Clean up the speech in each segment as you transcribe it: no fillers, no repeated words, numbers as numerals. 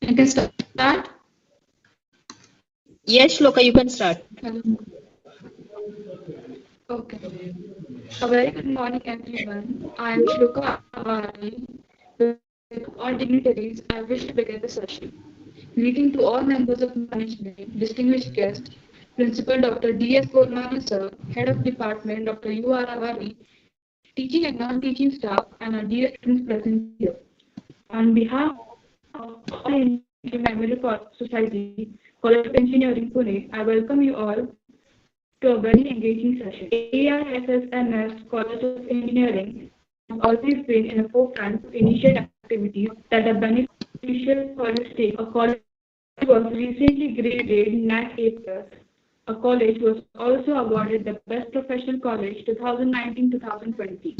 I can start. Yes, Shloka, you can start. Hello. Okay. A very good morning, everyone. I am Shloka Awari. With all dignitaries, I wish to begin the session. Greeting to all members of management, distinguished guests, Principal Dr. D.S. Gormani sir, Head of Department Dr. U.R. Awari, teaching and non-teaching staff, and our dear students present here. On behalf of all Indian Memory Society, College of Engineering, Pune, I welcome you all to a very engaging session. AISSMS College of Engineering has always been in the forefront to initiate activities that are beneficial for the state. A college was recently graded NAC A+. A college was also awarded the Best Professional College 2019-2020.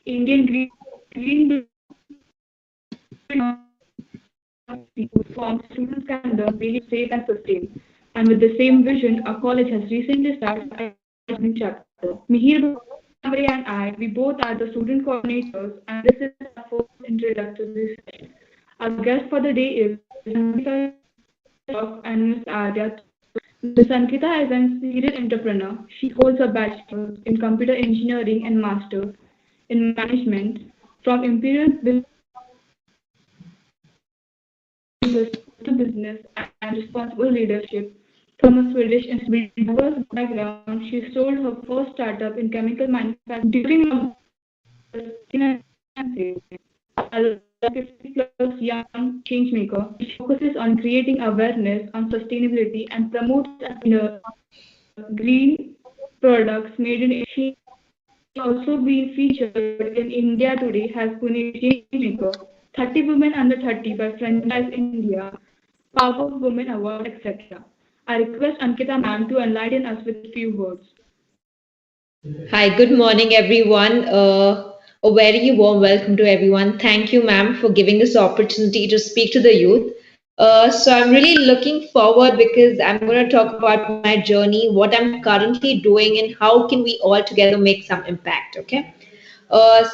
Indian Green forms students can learn really safe and sustain. And with the same vision, our college has recently started a new chapter. Mihir Bhamare and I, we both are the student coordinators, and this is our first introductory session. Our guest for the day is Ankita and Ms. Arya Tupe. Ms. Ankita is a serial entrepreneur. She holds a bachelor's in computer engineering and master's in management from Imperial business and responsible leadership from a Swedish institute. With diverse background, she sold her first startup in chemical manufacturing during her as a 50-plus young change maker. She focuses on creating awareness on sustainability and promotes green products made in Asia. She has also been featured in India Today as Pune Change Maker, 30 Women Under 30 by Franchise India, Power Women Award, etc. I request Ankita ma'am to enlighten us with a few words. Hi, good morning, everyone. A very warm welcome to everyone. Thank you, ma'am, for giving this opportunity to speak to the youth. So I'm really looking forward because I'm going to talk about my journey, what I'm currently doing, and how can we all together make some impact. Okay.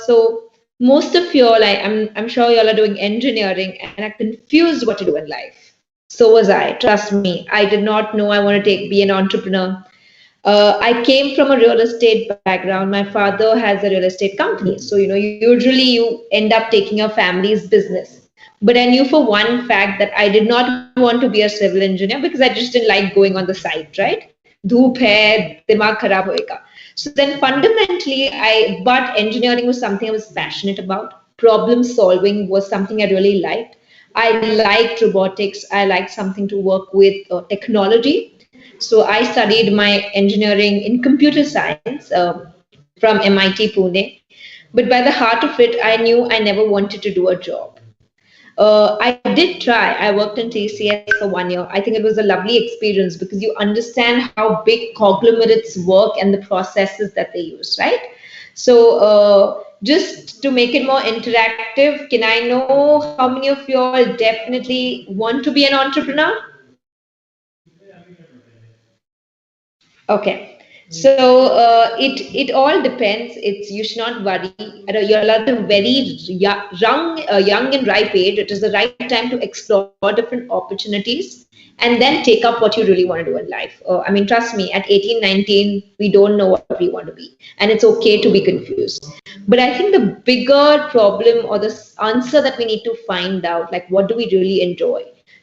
So most of y'all, I'm sure y'all are doing engineering and are confused what to do in life. So was I. Trust me, I did not know I want to be an entrepreneur. I came from a real estate background. My father has a real estate company. So, usually you end up taking your family's business. But I knew for one fact that I did not want to be a civil engineer because I just didn't like going on the site, right? Dhoop hai, dimag kharab hoega. So then fundamentally, but engineering was something I was passionate about. Problem solving was something I really liked. I liked robotics. I liked something to work with technology. So I studied my engineering in computer science from MIT Pune. But by the heart of it, I knew I never wanted to do a job. I did try. I worked in TCS for 1 year. I think it was a lovely experience because you understand how big conglomerates work and the processes that they use, right? So, just to make it more interactive, can I know how many of you all definitely want to be an entrepreneur? Okay. So it all depends. You should not worry. You're at a very young and ripe age. It is the right time to explore different opportunities and then take up what you really want to do in life. I mean, trust me, at 18, 19, we don't know what we want to be, and it's okay to be confused. But I think the bigger problem or the answer that we need to find out, like, what do we really enjoy?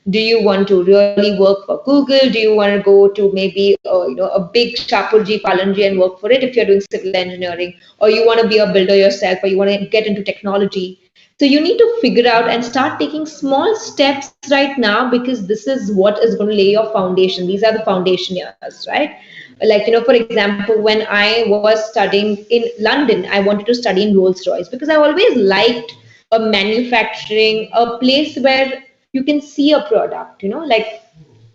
Do you want to really work for Google? Do you want to go to maybe a big Shapoorji Pallonji and work for it if you're doing civil engineering, or you want to be a builder yourself, or you want to get into technology? So you need to figure out and start taking small steps right now, because this is what is going to lay your foundation. These are the foundation years, right? Like, for example, when I was studying in London, I wanted to study in Rolls-Royce because I always liked a manufacturing, a place where you can see a product, like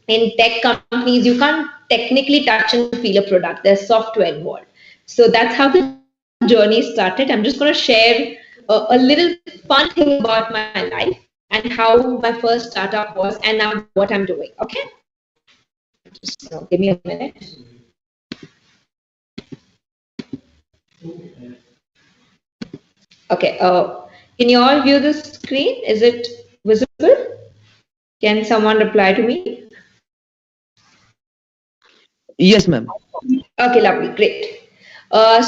in tech companies, you can't technically touch and feel a product. There's software involved. So that's how the journey started. I'm just going to share a little fun thing about my life and how my first startup was and now what I'm doing. Okay? Just give me a minute. Okay. Can you all view the screen? Is it visible? Can someone reply to me? Yes, ma'am. Okay, lovely, great.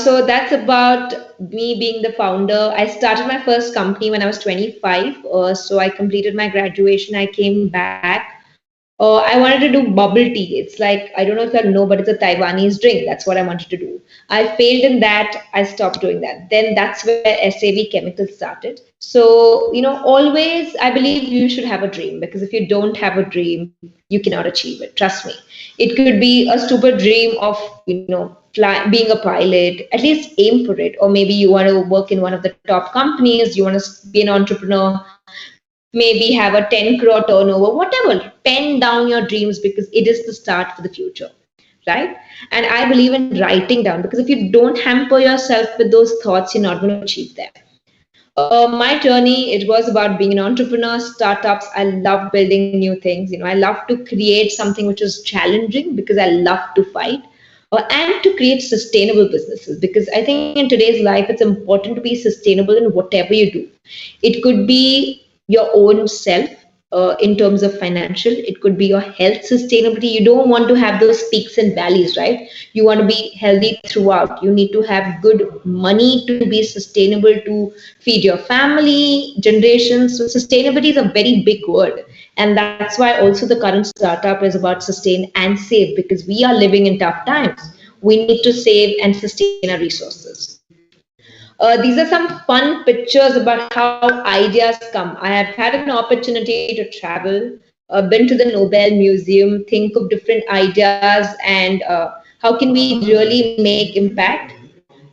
So that's about me being the founder. I started my first company when I was 25. So I completed my graduation. I came back. I wanted to do bubble tea. It's like, I don't know if you know, but it's a Taiwanese drink. That's what I wanted to do. I failed in that. I stopped doing that. Then that's where SAB Chemicals started. So, always I believe you should have a dream, because if you don't have a dream, you cannot achieve it. Trust me. It could be a stupid dream of, being a pilot. At least aim for it. Or maybe you want to work in one of the top companies. You want to be an entrepreneur, maybe have a 10 crore turnover, whatever. Pen down your dreams, because it is the start for the future, right? And I believe in writing down, because if you don't hamper yourself with those thoughts, you're not going to achieve them. My journey, it was about being an entrepreneur, startups. I love building new things. I love to create something which is challenging, because I love to fight. And to create sustainable businesses, because I think in today's life it's important to be sustainable in whatever you do. It could be your own self, in terms of financial. It could be your health sustainability. You don't want to have those peaks and valleys, right? You want to be healthy throughout. You need to have good money to be sustainable, to feed your family generations. So sustainability is a very big word, and that's why also the current startup is about sustain and save, because we are living in tough times. We need to save and sustain our resources. These are some fun pictures about how ideas come. I have had an opportunity to travel, been to the Nobel Museum, think of different ideas, and how can we really make impact?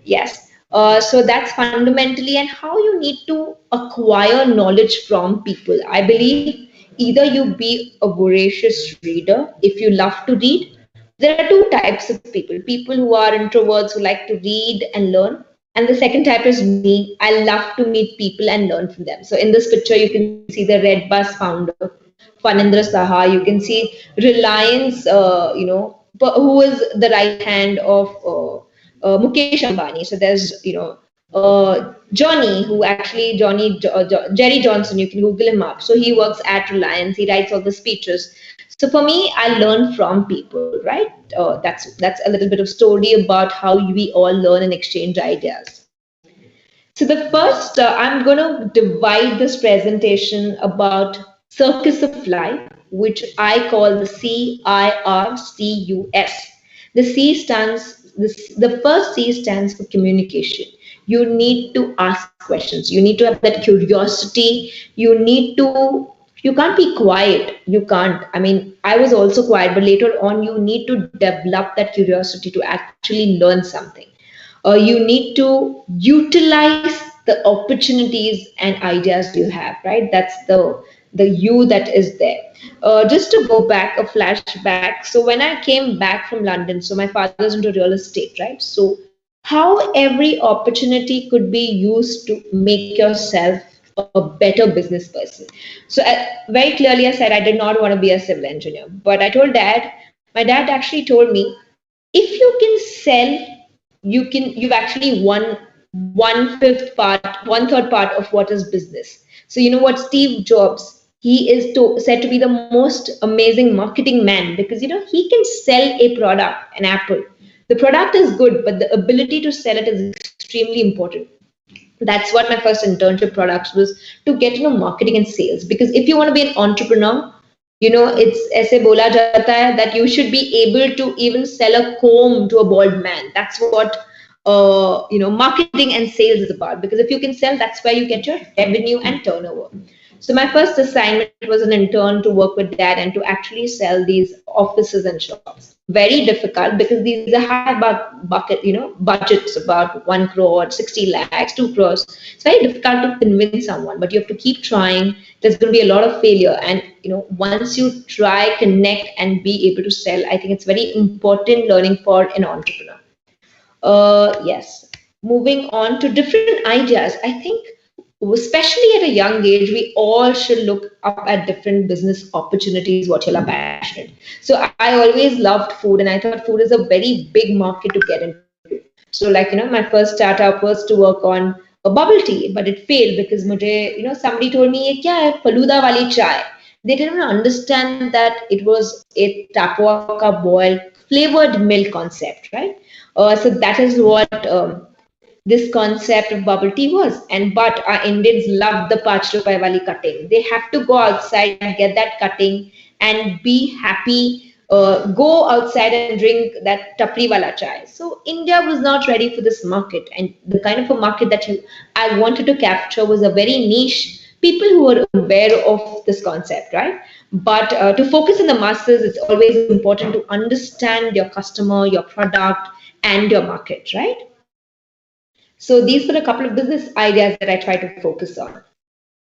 Yes. So that's fundamentally, and how you need to acquire knowledge from people. I believe either you be a voracious reader if you love to read. There are two types of people who are introverts who like to read and learn. And the second type is me. I love to meet people and learn from them. So in this picture, you can see the Red Bus founder, Fanindra Saha. You can see Reliance, who is the right hand of Mukesh Ambani. So there's, Johnny, who actually, Jerry Johnson, you can Google him up. So he works at Reliance. He writes all the speeches. So for me, I learn from people, right? That's a little bit of story about how we all learn and exchange ideas. So the first, I'm going to divide this presentation about circus of life, which I call the CIRCUS. The C stands, the first C stands for communication. You need to ask questions. You need to have that curiosity. You can't be quiet. You can't. I mean, I was also quiet, but later on, you need to develop that curiosity to actually learn something. You need to utilize the opportunities and ideas you have, right? That's the you that is there. Just to go back, a flashback. So when I came back from London, so my father's into real estate, right? So how every opportunity could be used to make yourself a better business person. So very clearly I said I did not want to be a civil engineer, but I told dad. My dad actually told me, if you can sell, you've actually won one third part of what is business. So you know what, Steve Jobs, he is said to be the most amazing marketing man, because he can sell a product, an apple. The product is good, but the ability to sell it is extremely important. That's what my first internship products was, to get marketing and sales. Because if you want to be an entrepreneur, it's ऐसे बोला जाता है that you should be able to even sell a comb to a bald man. That's what marketing and sales is about. Because if you can sell, that's where you get your revenue and turnover. So my first assignment was an intern to work with dad and to actually sell these offices and shops. Very difficult, because these are high budgets, about 1 crore, 60 lakhs, 2 crores. It's very difficult to convince someone, but you have to keep trying. There's going to be a lot of failure, and once you try, connect, and be able to sell, I think it's very important learning for an entrepreneur. Yes. Moving on to different ideas. I think, especially at a young age, we all should look up at different business opportunities, what you're passionate. So I always loved food, and I thought food is a very big market to get into. So like, my first startup was to work on a bubble tea, but it failed because somebody told me, ye kya hai? Faluda wali chai. They didn't understand that it was a tapioca boiled flavored milk concept, right? So that is what this concept of bubble tea was. And but our Indians love the 5 rupaye wali cutting. They have to go outside, get that cutting, and be happy. Go outside and drink that tapri wala chai. So India was not ready for this market, and the kind of a market that I wanted to capture was a very niche people who are aware of this concept, right? But to focus on the masses, it's always important to understand your customer, your product, and your market, right? So these were a couple of business ideas that I try to focus on.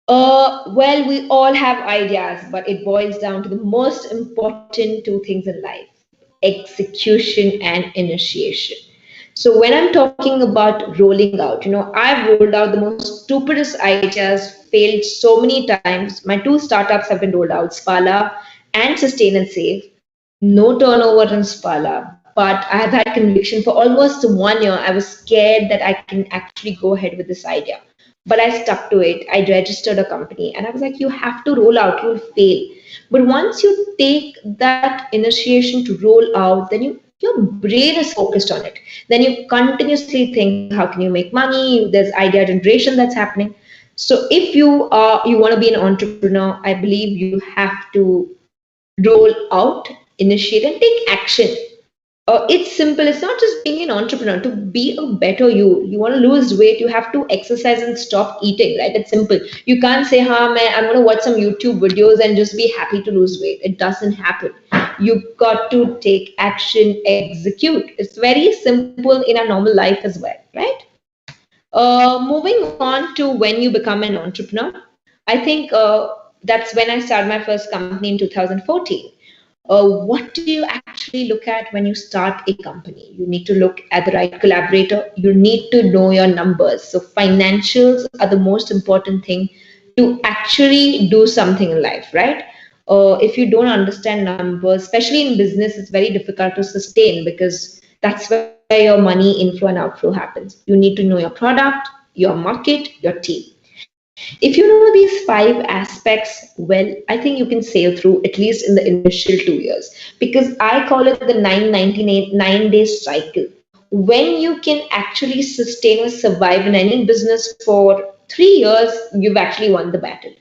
Well, we all have ideas, but it boils down to the most important two things in life: execution and initiation. So when I'm talking about rolling out, I've rolled out the most stupidest ideas, failed so many times. My two startups have been rolled out, Spala and Sustain and Save. No turnover in Spala, but I have had conviction for almost 1 year. I was scared that I can actually go ahead with this idea. But I stuck to it. I registered a company and I was like, you have to roll out, you'll fail. But once you take that initiation to roll out, then your brain is focused on it. Then you continuously think, how can you make money? There's idea generation that's happening. So if you want to be an entrepreneur, I believe you have to roll out, initiate, and take action. It's simple. It's not just being an entrepreneur. To be a better you want to lose weight, you have to exercise and stop eating, right? It's simple. You can't say, I'm going to watch some YouTube videos and just be happy to lose weight. It doesn't happen. You've got to take action, execute. It's very simple in our normal life as well, right? Moving on to when you become an entrepreneur, I think that's when I started my first company in 2014. What do you actually look at when you start a company? You need to look at the right collaborator. You need to know your numbers. So financials are the most important thing to actually do something in life, right? If you don't understand numbers, especially in business, it's very difficult to sustain because that's where your money inflow and outflow happens. You need to know your product, your market, your team. If you know these 5 aspects well, I think you can sail through at least in the initial 2 years, because I call it the 998 9 day cycle. When you can actually sustain or survive in any business for 3 years, you've actually won the battle.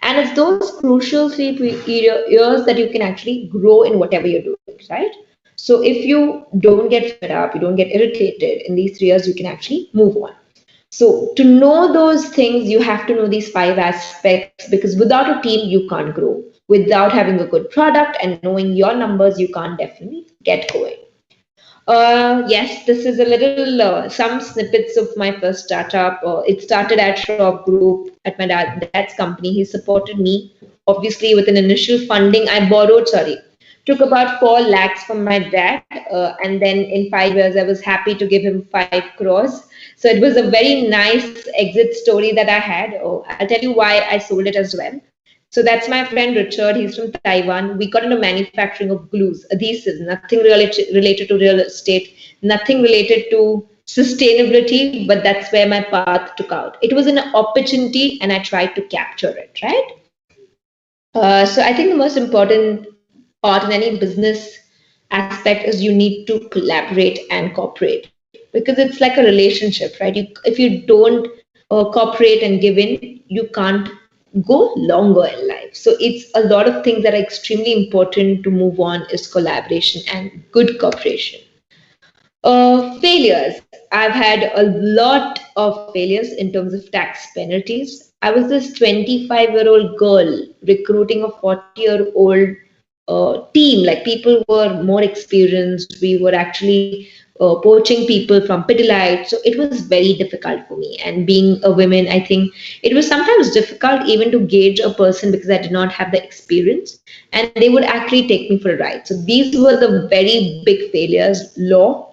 And it's those crucial 3 years that you can actually grow in whatever you're doing, right? So if you don't get fed up, you don't get irritated in these 3 years, you can actually move on. So to know those things, you have to know these 5 aspects, because without a team, you can't grow. Without having a good product and knowing your numbers, you can't definitely get going. Yes, this is a little some snippets of my first startup. It started at Shroff Group at my dad's company. He supported me, obviously, with an initial funding. I borrowed, sorry, took about 4 lakhs from my dad, and then in 5 years, I was happy to give him 5 crores. So it was a very nice exit story that I had. Oh, I'll tell you why I sold it as well. So that's my friend Richard. He's from Taiwan. We got into manufacturing of glues, adhesives, nothing related to real estate, nothing related to sustainability, but that's where my path took out. It was an opportunity and I tried to capture it, right? So I think the most important part in any business aspect is you need to collaborate and cooperate, because it's like a relationship, right? If you don't cooperate and give in, you can't go longer in life. So it's a lot of things that are extremely important to move on is collaboration and good cooperation. Failures. I've had a lot of failures in terms of tax penalties. I was this 25-year-old girl recruiting a 40-year-old team. Like, people were more experienced. We were actually poaching people from Pidilite. So it was very difficult for me. And being a woman, I think it was sometimes difficult even to gauge a person because I did not have the experience. And they would actually take me for a ride. So these were the very big failures. Law.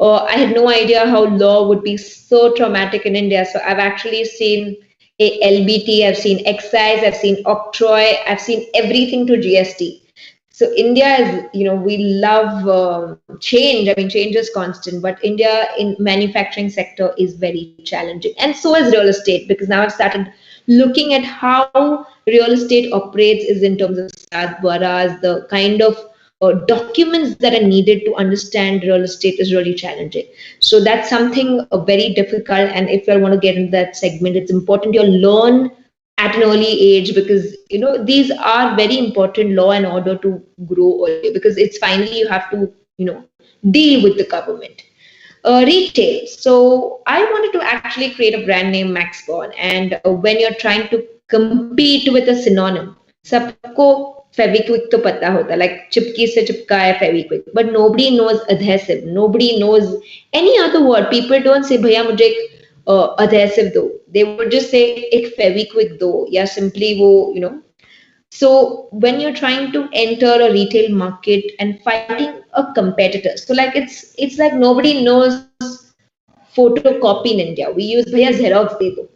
I had no idea how law would be so traumatic in India. So I've actually seen a LBT, I've seen excise, I've seen octroi, I've seen everything to GST. So India is, we love change. I mean, change is constant, but India in manufacturing sector is very challenging. And so is real estate, because now I've started looking at how real estate operates is in terms of sadhvaras, the kind of documents that are needed to understand real estate is really challenging. So that's something very difficult. And if you want to get into that segment, it's important you learn at an early age, because these are very important law and order to grow early, because it's finally you have to deal with the government. Retail. So I wanted to actually create a brand name Maxborn, and when you're trying to compete with a synonym, सबको फेविक्विक तो पता होता, like चिपकी से चिपका है Fevikwik, but nobody knows adhesive, nobody knows any other word. People don't say भैया मुझे एक adhesive दो, they would just say एक फेविक्विक दो, या simply वो so when you're trying to enter a retail market and fighting a competitor, so like it's like nobody knows photocopy in India. We use bhaiya Xerox de do.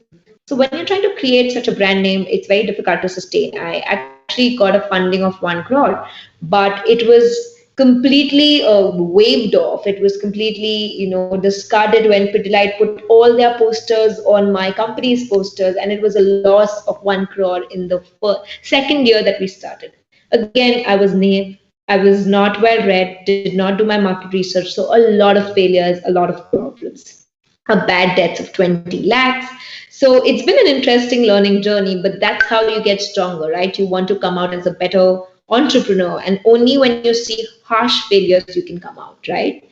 So when you're trying to create such a brand name, it's very difficult to sustain. I actually got a funding of 1 crore, but it was completely waved off. It was completely, discarded when Pidilite put all their posters on my company's posters, and it was a loss of 1 crore in the second year that we started. Again, I was naive. I was not well read, did not do my market research, so a lot of failures, a lot of problems, a bad debts of 20 lakhs. So it's been an interesting learning journey, but that's how you get stronger, right? You want to come out as a better entrepreneur, and only when you see harsh failures you can come out, right?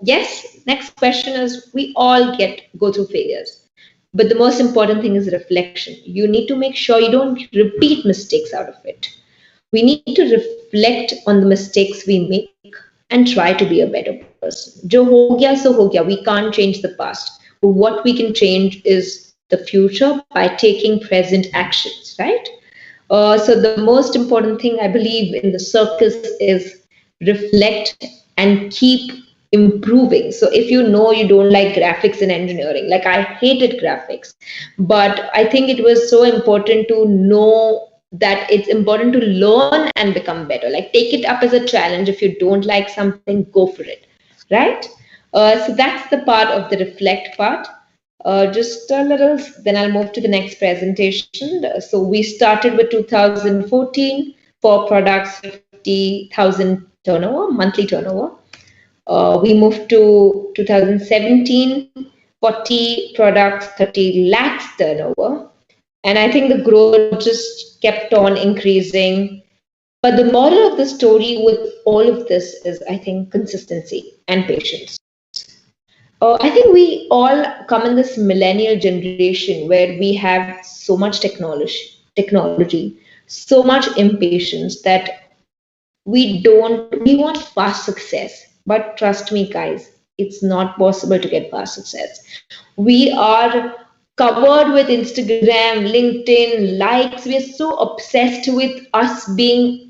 Yes, next question is, we all go through failures, but the most important thing is reflection. You need to make sure you don't repeat mistakes out of it. We need to reflect on the mistakes we make and try to be a better person. Jo ho gaya so ho gaya. We can't change the past. But what we can change is the future by taking present actions, right? So the most important thing I believe in the circus is reflect and keep improving. So if you don't like graphics and engineering, like I hated graphics, but I think it was so important to know that it's important to learn and become better. Like take it up as a challenge. If you don't like something, go for it, right? So that's the part of the reflect part. Just a little, then I'll move to the next presentation. So we started with 2014, 4 products, 50,000 turnover, monthly turnover. We moved to 2017, 40 products, 30 lakhs turnover. And I think the growth just kept on increasing. But the moral of the story with all of this is, I think, consistency and patience. I think we all come in this millennial generation where we have so much technology, so much impatience that we want fast success. But trust me, guys, it's not possible to get fast success. We are covered with Instagram, LinkedIn, likes. We are so obsessed with us being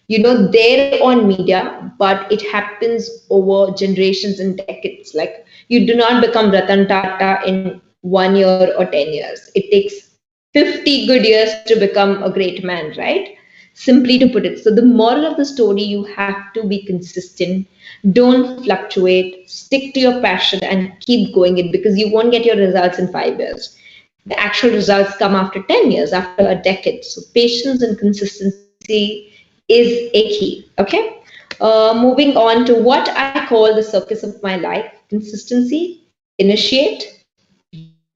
there on media, but it happens over generations and decades. Like you do not become Ratan Tata in 1 year or 10 years. It takes 50 good years to become a great man, right? Simply to put it. So the moral of the story, you have to be consistent. Don't fluctuate. Stick to your passion and keep going it, because you won't get your results in 5 years. The actual results come after 10 years, after a decade. So patience and consistency is a key. Okay. Moving on to what I call the circus of my life: consistency, initiate,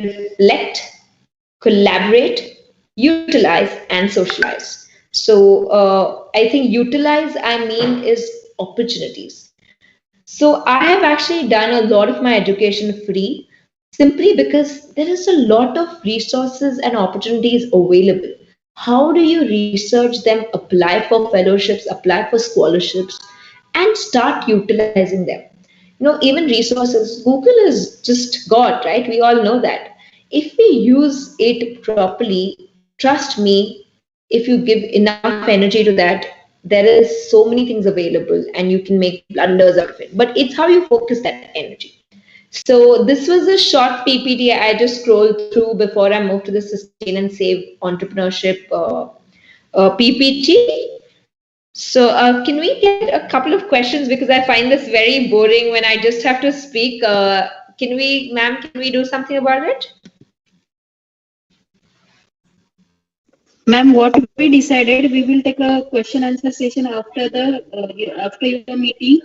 reflect, collaborate, utilize, and socialize. So I think utilize, I mean, is opportunities. So I have actually done a lot of my education free, simply because there is a lot of resources and opportunities available. How do you research them, apply for fellowships, apply for scholarships, and start utilizing them? Even resources, Google is just God, right? We all know that. If we use it properly, trust me, if you give enough energy to that, there is so many things available and you can make blunders out of it. But it's how you focus that energy. So this was a short PPT I just scrolled through before I moved to the Sustain and Save Entrepreneurship PPT. So can we get a couple of questions, because I find this very boring when I just have to speak. Can we do something about it? Ma'am, what we decided, we will take a question answer session after your meeting.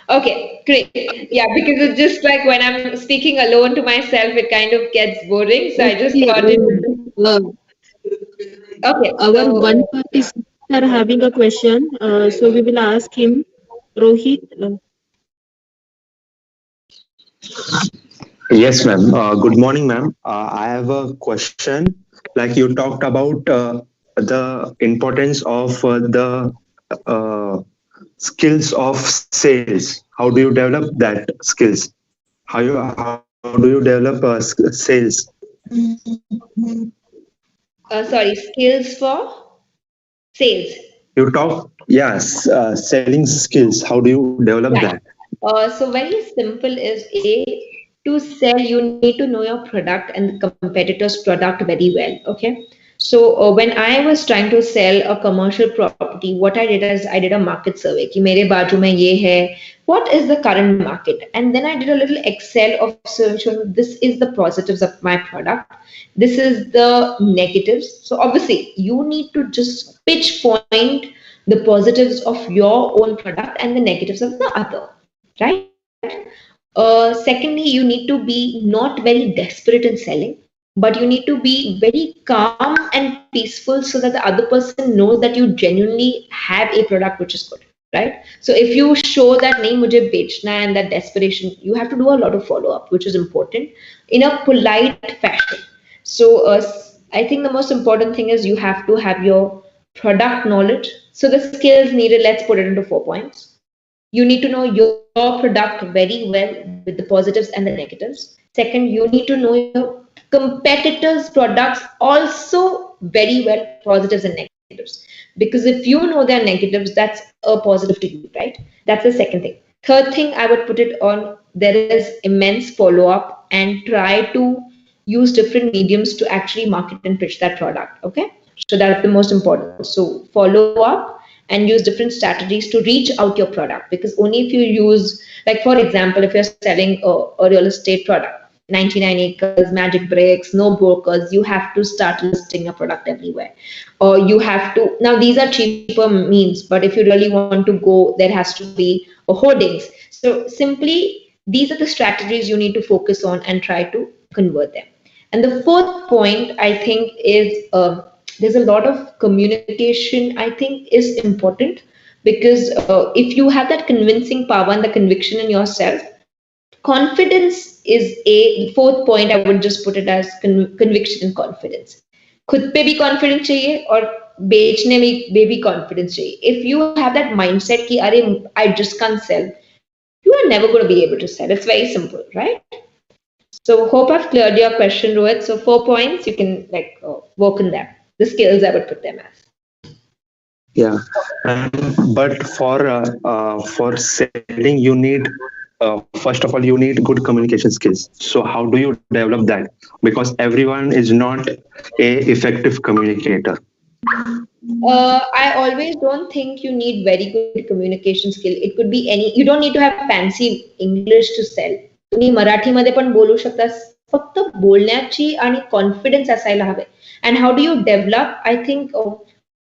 Okay, great. Yeah, because it's just like when I'm speaking alone to myself, it kind of gets boring. So I just Okay, thought it would. Okay, our so one participant are having a question, so we will ask him. Rohit, Yes, ma'am. Good morning, ma'am. I have a question. Like you talked about the importance of the uh, skills of sales. How do you develop that skills? How do you develop sales? sorry, skills for sales. You talk, yes, selling skills. How do you develop Yeah. that? So very simple is to sell, you need to know your product and the competitor's product very well. Okay. So when I was trying to sell a commercial property, what I did is I did a market survey. कि मेरे बाजू में ये है, what is the current market? And then I did a little Excel of showing this is the positives of my product, this is the negatives. So obviously you need to just pitch point the positives of your own product and the negatives of the other, right? Secondly, you need to be not very desperate in selling, but you need to be very calm and peaceful so that the other person knows that you genuinely have a product which is good, right? So if you show that nahi mujhe bechna and that desperation, you have to do a lot of follow up, which is important in a polite fashion. So I think the most important thing is you have to have your product knowledge. So the skills needed, let's put it into 4 points. You need to know your product very well with the positives and the negatives. Second, you need to know your competitors' products also very well, positives and negatives. Because if you know their negatives, that's a positive to you, right? That's the second thing. Third thing, I would put it on there is immense follow up and try to use different mediums to actually market and pitch that product. Okay. So that's the most important. So follow up and use different strategies to reach out your product, because only if you use, like for example, if you're selling a real estate product, 99 acres, magic bricks, no brokers, you have to start listing your product everywhere. Or you have to, now these are cheaper means, but if you really want to go, there has to be a hoardings. So simply these are the strategies you need to focus on and try to convert them. And the fourth point, I think, is there's a lot of communication, I think, is important, because if you have that convincing power and the conviction in yourself, confidence is a fourth point. I would just put it as conviction and confidence. खुद पे भी confidence चाहिए और बेचने में भी confidence चाहिए. If you have that mindset कि अरे I just can't sell, you are never going to be able to sell. It's very simple, right? So hope I've cleared your question, Rohit. So 4 points, you can like work on them. The skills I would put them as. Yeah, but for selling, you need first of all you need good communication skills. So how do you develop that? Because everyone is not a effective communicator. I always don't think you need very good communication skill. It could be any. You don't need to have fancy English to sell. तुम्ही मराठीमध्ये पण बोलू शकता. फक्त बोलण्याची आणि confidence असायला हवे. And how do you develop? I think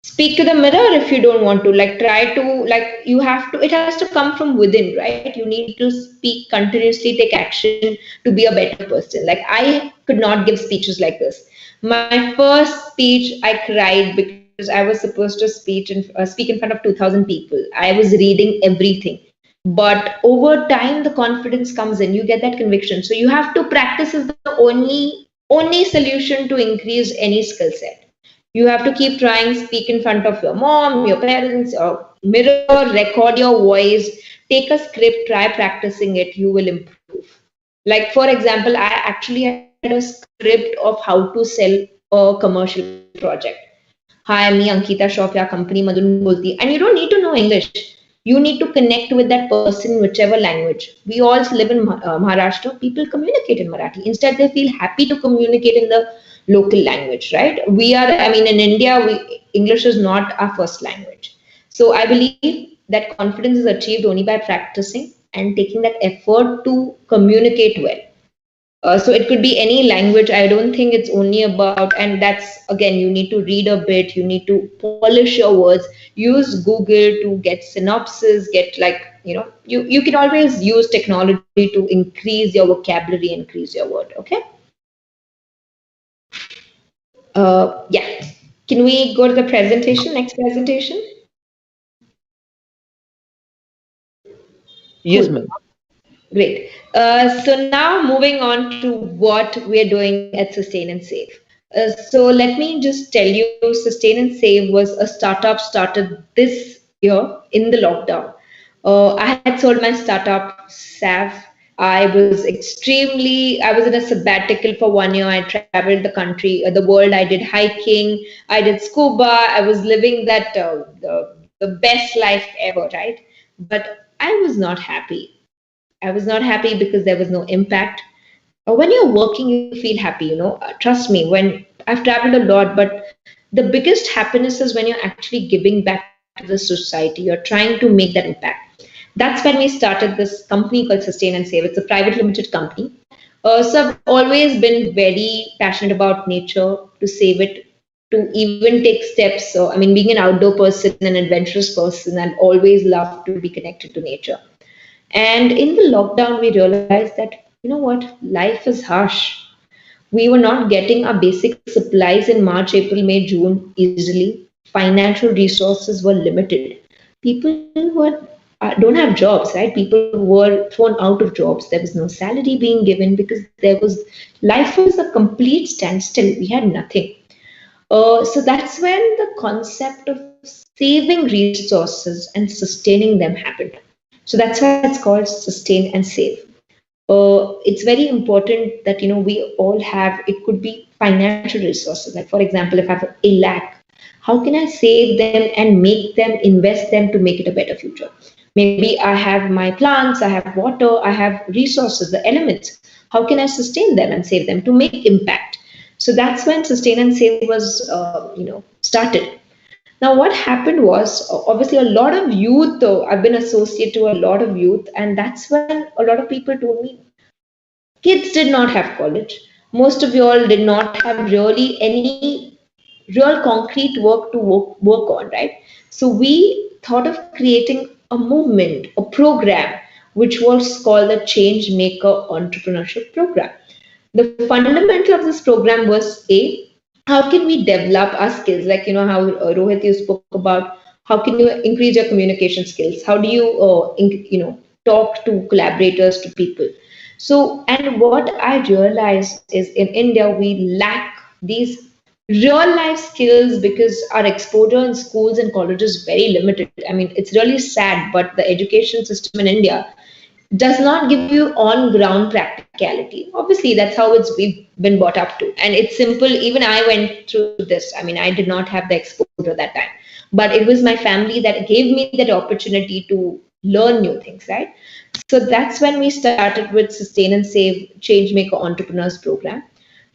speak to the mirror if you don't want to. Like try to, like you have to. It has to come from within, right? You need to speak continuously, take action to be a better person. Like I could not give speeches like this. My first speech, I cried because I was supposed to speak in front of 2,000 people. I was reading everything. But over time, the confidence comes in. You get that conviction. So you have to practice is the only solution to increase any skill set. You have to keep trying, speak in front of your mom, your parents, or mirror, record your voice, take a script, try practicing it, you will improve. Like, for example, I actually had a script of how to sell a commercial project. Hi, me Ankita shroff या company मधून बोलती, and you don't need to know English. You need to connect with that person in whichever language. We all live in Maharashtra. People communicate in Marathi. Instead, they feel happy to communicate in the local language, right? We are, I mean, in India, English is not our first language. So I believe that confidence is achieved only by practicing and taking that effort to communicate well. So it could be any language. I don't think it's only about, and that's again, you need to read a bit, you need to polish your words, use Google to get synopsis, get like, you can always use technology to increase your vocabulary, increase your word. Okay. Yeah. Can we go to the presentation, next presentation? Yes, Cool. ma'am. Great. So now moving on to what we're doing at Sustain and Save. So let me just tell you, Sustain and Save was a startup started this year in the lockdown. I had sold my startup, SAV. I was in a sabbatical for 1 year. I traveled the country, the world. I did hiking, I did scuba. I was living that, the best life ever, right? But I was not happy. I was not happy because there was no impact. When you're working, you feel happy, trust me, when I've traveled a lot, but the biggest happiness is when you're actually giving back to the society. You're trying to make that impact. That's when we started this company called Sustain and Save. It's a private limited company. So I've always been very passionate about nature, to save it, to even take steps. So, I mean, being an outdoor person, an adventurous person, I've always loved to be connected to nature. And in the lockdown, we realized that, life is harsh. We were not getting our basic supplies in March, April, May, June easily. Financial resources were limited. People don't have jobs, right? People were thrown out of jobs. There was no salary being given because life was a complete standstill. We had nothing. So that's when the concept of saving resources and sustaining them happened. So that's why it's called Sustain and Save. It's very important that we all have. It could be financial resources. Like, for example, if I have a lakh, how can I save them and make them, invest them to make it a better future? Maybe I have my plants, I have water, I have resources, the elements. How can I sustain them and save them to make impact? So that's when Sustain and Save was, started. Now, what happened was, obviously, a lot of youth, I've been associated to a lot of youth, and that's when a lot of people told me, kids did not have college. Most of you all did not have really any real concrete work to work on, right? So we thought of creating a movement, a program, which was called the Change Maker Entrepreneurship Program. The fundamental of this program was how can we develop our skills? Like, how Rohit, you spoke about, how can you increase your communication skills? How do you, talk to collaborators, to people? So, and what I realized is in India, we lack these real life skills because our exposure in schools and colleges is very limited. I mean, it's really sad, but the education system in India does not give you on ground practicality. Obviously, that's how we've been brought up to. And it's simple. Even I went through this. I mean, I did not have the exposure that time, but it was my family that gave me that opportunity to learn new things, right? So that's when we started with Sustain and Save Changemaker Entrepreneurs Program.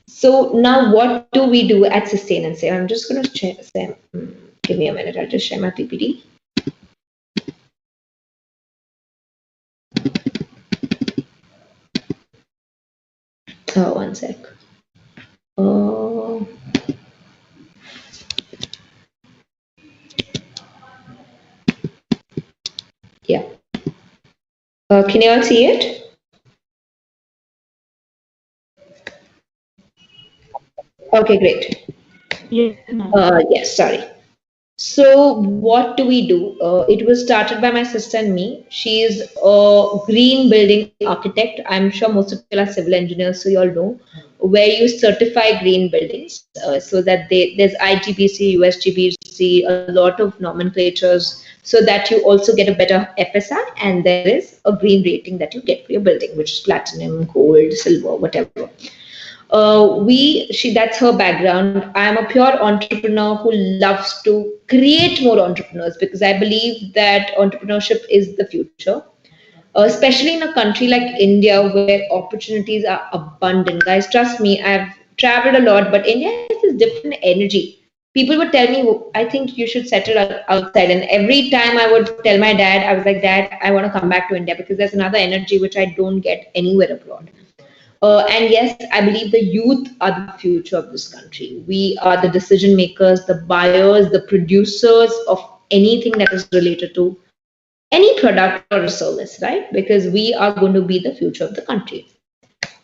So now what do we do at Sustain and Save? I'm just going to share, give me a minute. I'll just share my PPT. Oh, one sec. Yeah. Can you all see it? Okay, great. Yes, sorry. So what do we do? It was started by my sister and me. She is a green building architect. I'm sure most of you are civil engineers, so you all know where you certify green buildings so that there's IGBC, USGBC, a lot of nomenclatures so that you also get a better FSI, and there is a green rating that you get for your building, which is platinum, gold, silver, whatever. That's her background. I am a pure entrepreneur who loves to create more entrepreneurs because I believe that entrepreneurship is the future, especially in a country like India where opportunities are abundant. Guys, trust me, I've traveled a lot, but India has this different energy. People would tell me, I think you should settle outside. And every time I would tell my dad, I was like, Dad, I want to come back to India because there's another energy which I don't get anywhere abroad. And yes, I believe the youth are the future of this country. We are the decision makers, the buyers, the producers of anything that is related to any product or a service, right? Because we are going to be the future of the country.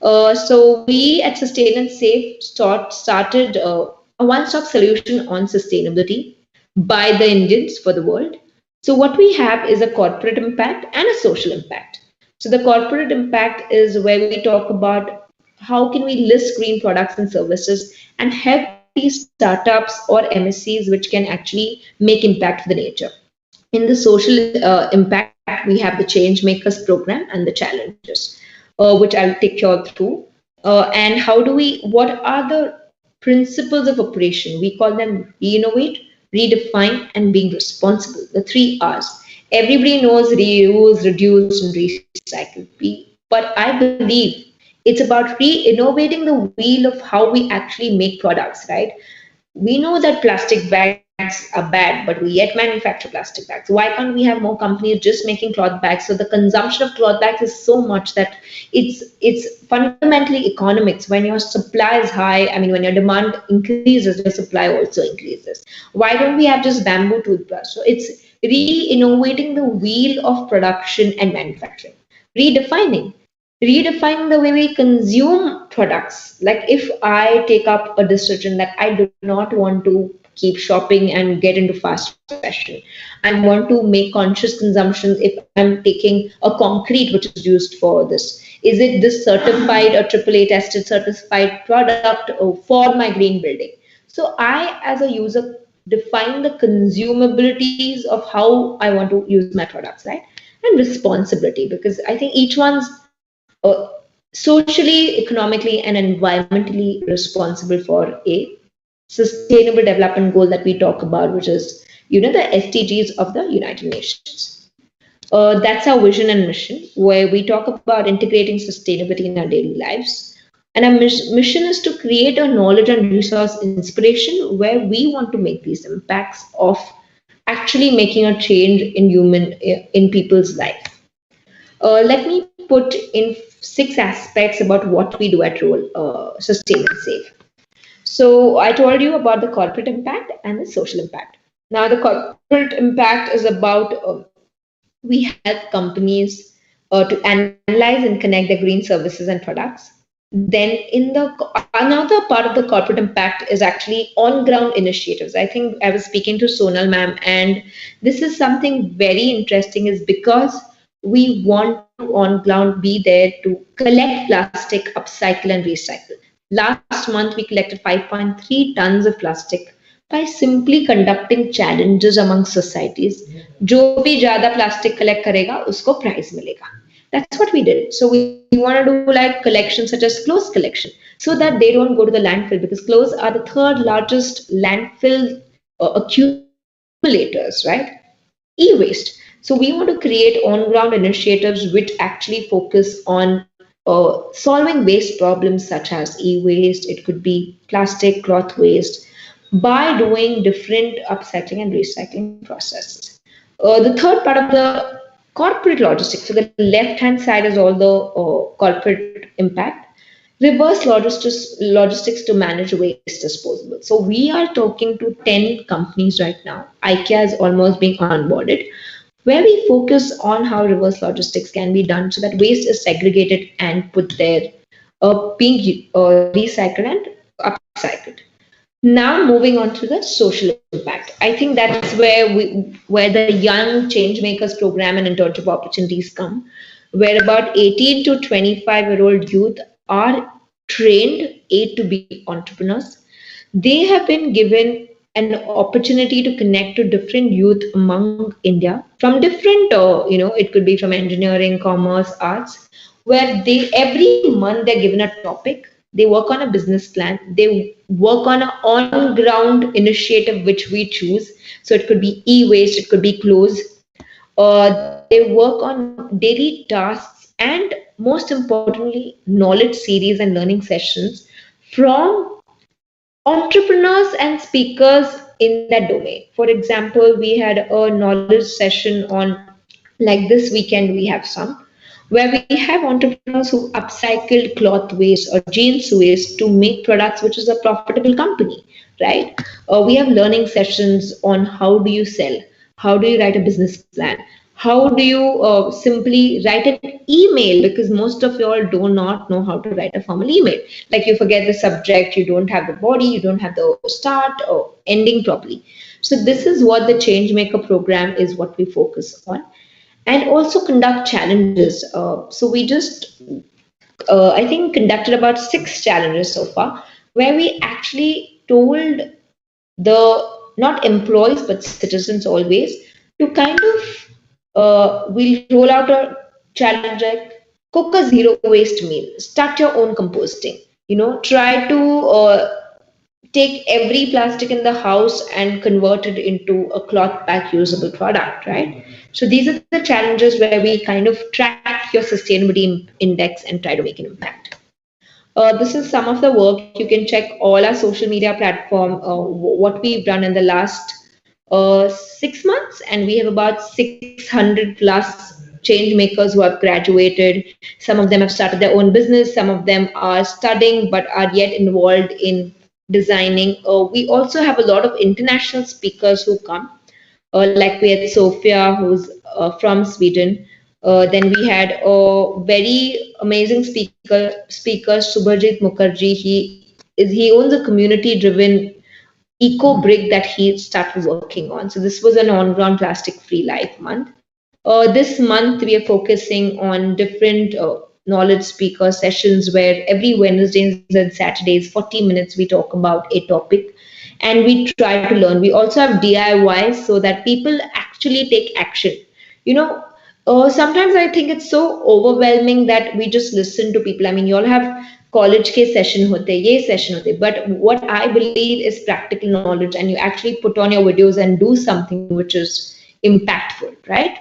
So we at Sustain and Save started a one-stop solution on sustainability by the Indians for the world. So what we have is a corporate impact and a social impact. So the corporate impact is where we talk about how can we list green products and services and help these startups or MSCs which can actually make impact for the nature. In the social impact, we have the Change Makers program and the challenges, which I'll take you all through. And how do we, what are the principles of operation? We call them re-innovate, redefine, and being responsible, the 3 Rs. Everybody knows reuse, reduce, and recycle. But I believe it's about re-innovating the wheel of how we actually make products, right? We know that plastic bags are bad, but we yet manufacture plastic bags. Why can't we have more companies just making cloth bags? So the consumption of cloth bags is so much that it's fundamentally economics. When your supply is high, I mean, when your demand increases, your supply also increases. Why don't we have just bamboo toothbrush? So it's re-innovating the wheel of production and manufacturing, redefining redefining the way we consume products. Like if I take up a decision that I do not want to keep shopping and get into fast fashion, I want to make conscious consumption. If I'm taking a concrete which is used for this, is it this certified or AAA tested certified product for my green building? So I, as a user, define the consumabilities of how I want to use my products, right? And responsibility, because I think each one's socially, economically, and environmentally responsible for a sustainable development goal that we talk about, which is, the SDGs of the United Nations. That's our vision and mission, where we talk about integrating sustainability in our daily lives. And our mission is to create a knowledge and resource inspiration where we want to make these impacts of actually making a change in people's life. Let me put in 6 aspects about what we do at Role Sustain and Save. So I told you about the corporate impact and the social impact. Now the corporate impact is about we help companies to analyze and connect their green services and products. Then in the another part of the corporate impact is actually on ground initiatives. I think I was speaking to Sonal ma'am, and this is something very interesting, is because we want to on ground be there to collect plastic, upcycle and recycle. Last month we collected 5.3 tons of plastic by simply conducting challenges among societies. जो भी ज़्यादा plastic collect करेगा उसको prize मिलेगा. That's what we did. So we want to do like collections such as clothes collection, so that they don't go to the landfill, because clothes are the third largest landfill accumulators, right? E-waste. So we want to create on-ground initiatives which actually focus on solving waste problems such as e-waste. It could be plastic, cloth waste, by doing different upcycling and recycling processes. The third part of the corporate logistics. So the left-hand side is all the corporate impact. Reverse logistics to manage waste disposal. So we are talking to 10 companies right now. IKEA is almost being onboarded, where we focus on how reverse logistics can be done so that waste is segregated and put there, being recycled and upcycled. Now moving on to the social impact. I think that's where the Young Change Makers program and internship opportunities come, where about 18 to 25-year-old youth are trained to be entrepreneurs. They have been given an opportunity to connect to different youth among India from different, it could be from engineering, commerce, arts, where they every month they're given a topic. They work on a business plan. They work on an on-ground initiative which we choose. So it could be e-waste, it could be clothes. They work on daily tasks and, most importantly, knowledge series and learning sessions from entrepreneurs and speakers in that domain. For example, we had a knowledge session on, like this weekend we have some, where we have entrepreneurs who upcycled cloth waste or jeans waste to make products, which is a profitable company, right? We have learning sessions on how do you sell, how do you write a business plan, how do you simply write an email, because most of you all do not know how to write a formal email. Like you forget the subject, you don't have the body, you don't have the start or ending properly. So this is what the Change Maker program is, what we focus on. And also conduct challenges. So we just, I think, conducted about 6 challenges so far, where we actually told the not employees but citizens always to kind of we'll roll out a challenge like cook a zero waste meal, start your own composting, try to take every plastic in the house and convert it into a cloth pack usable product, right? So these are the challenges where we kind of track your sustainability index and try to make an impact. This is some of the work. You can check all our social media platform, what we've done in the last 6 months, and we have about 600 plus change makers who have graduated. Some of them have started their own business, some of them are studying but are yet involved in designing. We also have a lot of international speakers who come, like we had Sofia, who's from Sweden. Then we had a very amazing speaker Subhajit Mukherjee. He owns a community-driven eco brick that he started working on. So this was an on-ground plastic-free life month. This month we are focusing on different knowledge speaker sessions where every Wednesdays and Saturdays, 40 minutes, we talk about a topic and we try to learn. We also have DIYs so that people actually take action. Sometimes I think it's so overwhelming that we just listen to people. I mean, you all have college ke session hote, ye session hote, but what I believe is practical knowledge, and you actually put on your videos and do something which is impactful, right?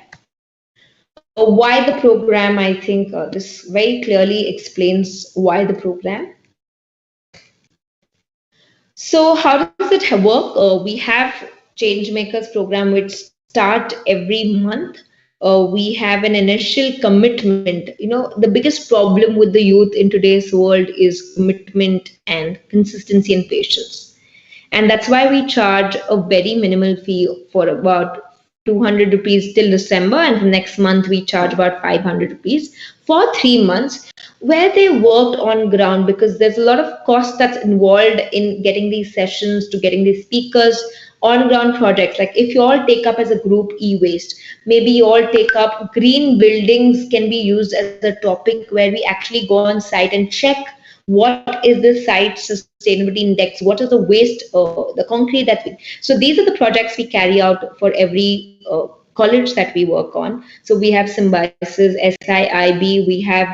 Why the program? I think this very clearly explains why the program. So how does it work? We have Changemakers program which start every month. We have an initial commitment. The biggest problem with the youth in today's world is commitment and consistency and patience. And that's why we charge a very minimal fee for about 200 rupees till December, and next month we charge about 500 rupees for 3 months, where they worked on ground, because there's a lot of cost that's involved in getting these sessions, to getting these speakers, on ground projects. Like if you all take up as a group e-waste, maybe you all take up green buildings can be used as a topic where we actually go on site and check what is the site sustainability index, what is the waste, the concrete that we. So these are the projects we carry out for every college that we work on. So we have Symbiosis, SIIB, we have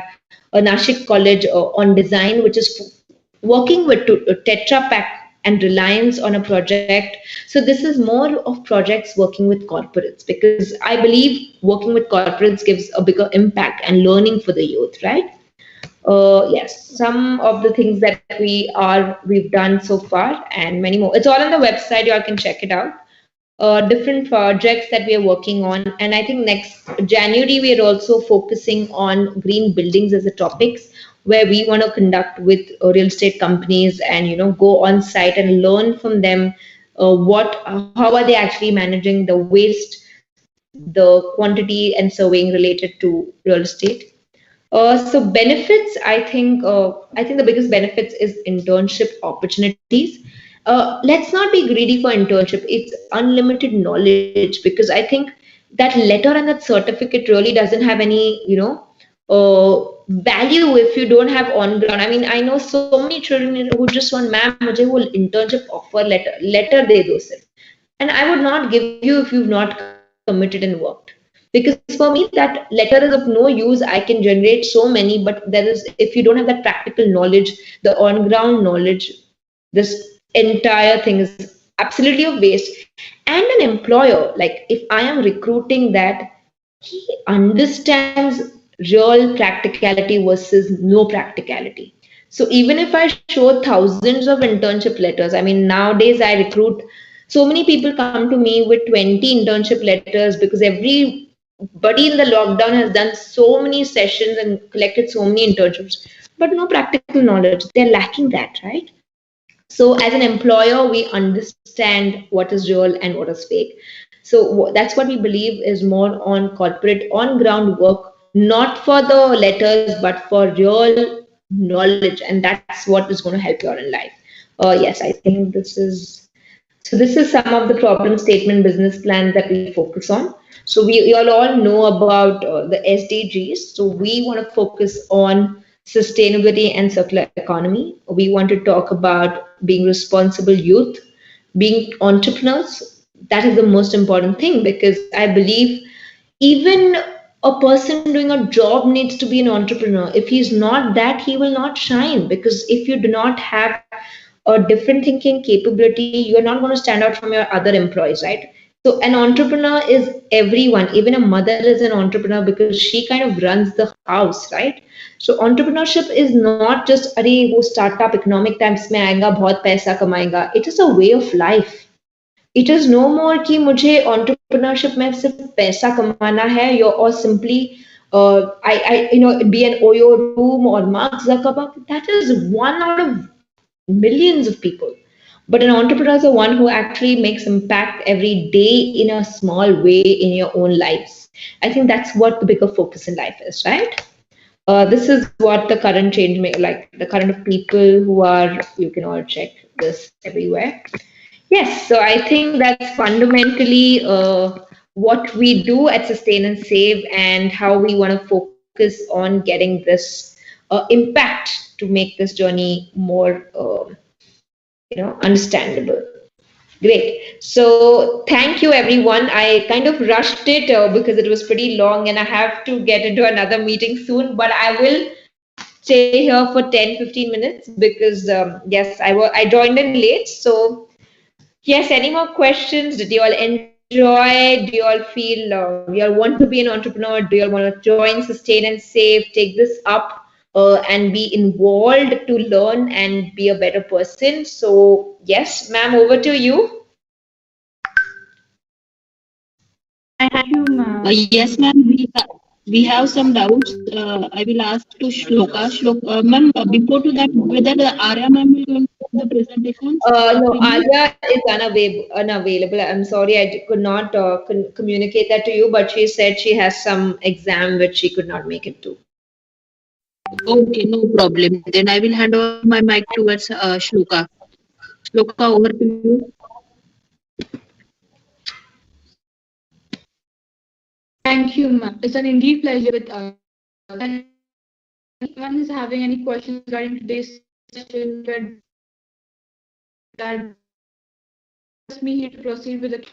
a Nashik College on design, which is working with Tetra Pak and Reliance on a project. So this is more of projects working with corporates, because I believe working with corporates gives a bigger impact and learning for the youth, right? Yes, some of the things that we've done so far, and many more. It's all on the website. You all can check it out. Different projects that we are working on, and I think next January we are also focusing on green buildings as a topics, where we want to conduct with real estate companies and go on site and learn from them how are they actually managing the waste, the quantity and surveying related to real estate. So benefits, I think the biggest benefits is internship opportunities. Let's not be greedy for internship. It's unlimited knowledge, because I think that letter and that certificate really doesn't have any, value if you don't have on ground. I mean, I know so many children who just want, ma'am, mujhe wo internship offer letter de do sir. And I would not give you if you've not committed and worked. Because for me, that letter is of no use. I can generate so many, but if you don't have that practical knowledge, the on ground knowledge, this entire thing is absolutely a waste. And an employer, like if I am recruiting that, he understands real practicality versus no practicality. So even if I show thousands of internship letters, I mean, nowadays I recruit so many people come to me with 20 internship letters, because every Buddy in the lockdown has done so many sessions and collected so many internships, but no practical knowledge. They're lacking that, right? So as an employer, we understand what is real and what is fake. So that's what we believe is more on corporate, on ground work, not for the letters, but for real knowledge. And that's what is going to help you out in life. Yes, I think this is some of the problem statement business plans that we focus on. So we you all know about the SDGs. So we want to focus on sustainability and circular economy. We want to talk about being responsible youth, being entrepreneurs. That is the most important thing because I believe even a person doing a job needs to be an entrepreneur. If he's not that, he will not shine because if you do not have a different thinking capability, you're not going to stand out from your other employees, right? So an entrepreneur is everyone. Even a mother is an entrepreneur because she kind of runs the house, right? So entrepreneurship is not just अरे वो startup economic times में आएगा बहुत पैसा कमाएगा. It is a way of life. It is no more कि मुझे entrepreneurship में सिर्फ पैसा कमाना है or simply I be an Oyo room or Mark Zuckerberg. That is one out of millions of people. But an entrepreneur is the one who actually makes impact every day in a small way in your own lives. I think that's what the bigger focus in life is, right? This is what the current change like the current of people who are, you can all check this everywhere. Yes, so I think that's fundamentally what we do at Sustain and Save and how we want to focus on getting this impact to make this journey more, understandable. Great. So thank you, everyone. I kind of rushed it because it was pretty long and I have to get into another meeting soon, but I will stay here for 10-15 minutes because, yes, I joined in late. So yes, any more questions? Did you all enjoy? Do you all feel you all want to be an entrepreneur? Do you all want to join, sustain, and save? Take this up and be involved to learn and be a better person. So, yes, ma'am, over to you. Thank you, ma'am. Yes, ma'am. We have some doubts. I will ask to Shloka. Shloka, ma'am. Before to that, whether Arya ma'am will going to do the presentation? No, Arya is unavailable. I'm sorry, could not communicate that to you, but she said she has some exam which she could not make it to. Okay, no problem. Then I will hand over my mic towards Shloka. Shloka, over to you. Thank you, ma'am. It's an indeed pleasure with us. And if anyone is having any questions regarding today's session, that me here to proceed with the.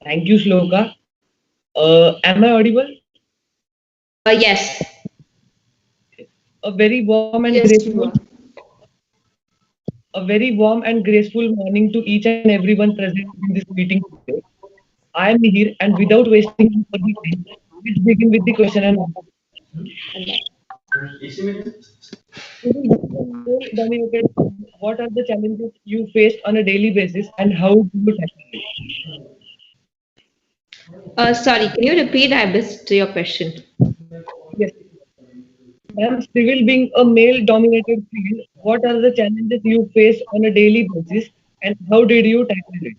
Thank you, Shloka. Am I audible? Yes. A very warm and Yes, graceful, you are. a very warm and graceful morning to each and everyone present in this meeting today. I am Mihir, and without wasting further time, let's begin with the question and answer. Today, this is a male-dominated field. What are the challenges you face on a daily basis, and how do you tackle it? Sorry, can you repeat? I missed your question. Yes. Ma'am, civil being a male-dominated field, what are the challenges you face on a daily basis, and how did you tackle it?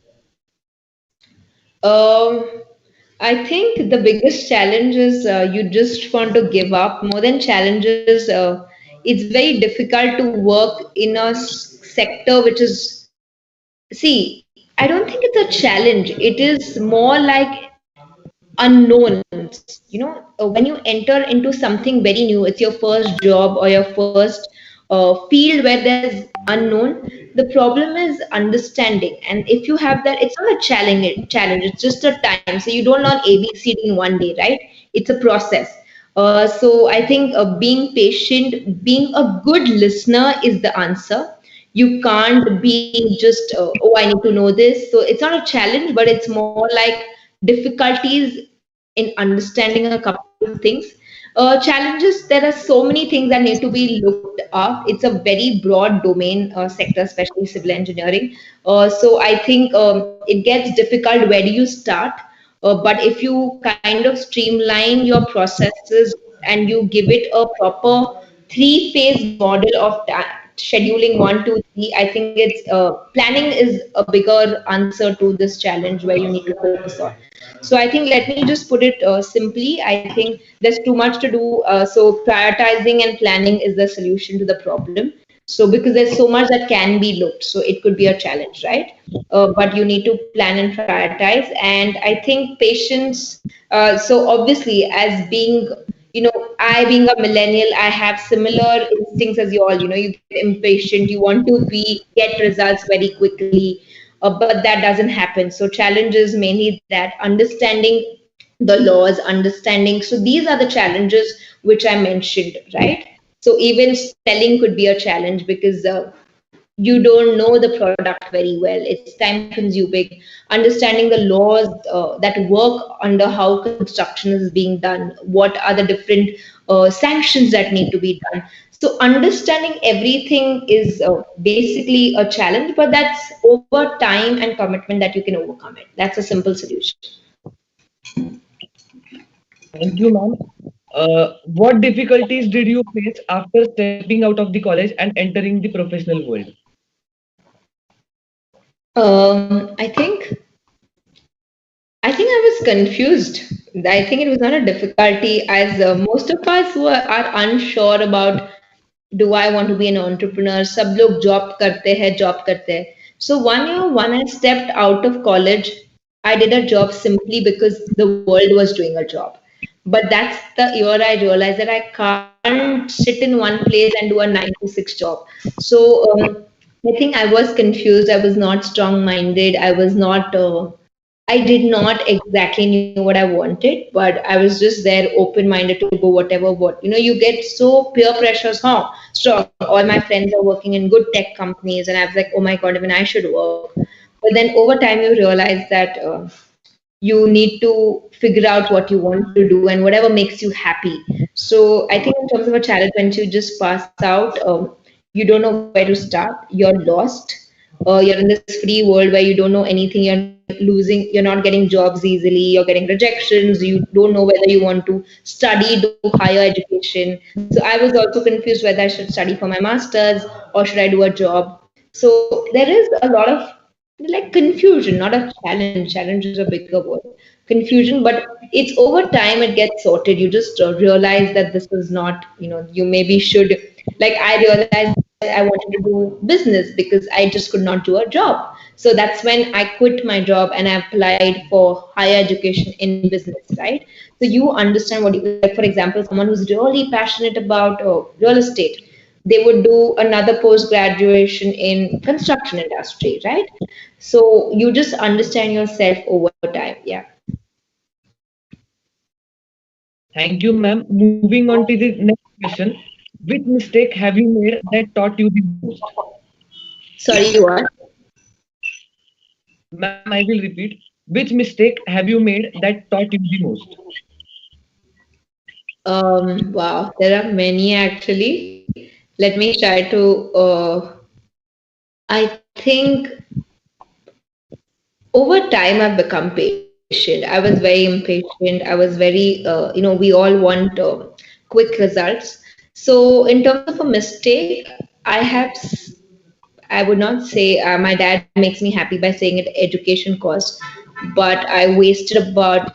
I think the biggest challenge is you just want to give up. More than challenges, it's very difficult to work in a sector which is, see, I don't think it's a challenge. It is more like unknowns. When you enter into something very new, it's your first job or your first field where there's unknown. The problem is understanding, and if you have that, it's not a challenge, it's just a time. So you don't learn abcd in one day, right? It's a process. So I think being patient, being a good listener is the answer. You can't be just oh, I need to know this. So it's not a challenge, but it's more like difficulties in understanding a couple of things. Challenges, there are so many things that need to be looked up. It's a very broad domain sector, especially civil engineering. So I think it gets difficult. Where do you start? But if you kind of streamline your processes and you give it a proper three-phase model of scheduling 1, 2, 3, I think it's planning is a bigger answer to this challenge where you need to focus on. So I think, let me just put it simply. I think there's too much to do. So prioritizing and planning is the solution to the problem. So because there's so much that can be looked, so it could be a challenge, right? But you need to plan and prioritize. And I think patience. So obviously, as being, I being a millennial, I have similar instincts as you all. You get impatient, you want to be get results very quickly, but that doesn't happen. So challenge is mainly that understanding the laws, understanding. So these are the challenges which I mentioned, right? So even selling could be a challenge because you don't know the product very well. It's time consuming. Understanding the laws that work under how construction is being done. What are the different sanctions that need to be done? So understanding everything is basically a challenge, but that's over time and commitment that you can overcome it. That's a simple solution. Thank you, ma'am. What difficulties did you face after stepping out of the college and entering the professional world? I think I was confused. I think it was not a difficulty, as most of us who are unsure about, do I want to be an entrepreneur? सब लोग job करते हैं, job करते हैं. So one year when I stepped out of college, I did a job simply because the world was doing a job. But that's the year I realized that I can't sit in one place and do a 9 to 6 job. So I think I was confused. I was not strong-minded. I did not exactly knew what I wanted, but I was just there open-minded to go whatever what. You get so peer pressures, huh? Strong. All my friends are working in good tech companies, and I was like, oh my God, even I should work. But then over time you realize that you need to figure out what you want to do and whatever makes you happy. So I think in terms of a challenge, when you just pass out, you don't know where to start. You're lost. You're in this free world where you don't know anything. You're losing. You're not getting jobs easily. You're getting rejections. You don't know whether you want to study, do higher education. So I was also confused whether I should study for my masters or should I do a job. So there is a lot of like confusion, not a challenge. Challenge is a bigger word. Confusion, but it's over time it gets sorted. You just realize that this is not, you maybe should, like I realized I wanted to do business because I just could not do a job. So that's when I quit my job and I applied for higher education in business, right? So you understand what you, like, for example, someone who's really passionate about real estate, they would do another post graduation in construction industry, right? So you just understand yourself over time. Yeah. Thank you, ma'am. Moving on to the next question. Which mistake have you made that taught you the most? Sorry, what? Ma'am, I will repeat. Which mistake have you made that taught you the most? Wow, there are many actually. Let me try to. I think over time I've become patient. I was very impatient. I was very, we all want quick results. So in terms of a mistake, I have. I would not say my dad makes me happy by saying it education cost, but I wasted about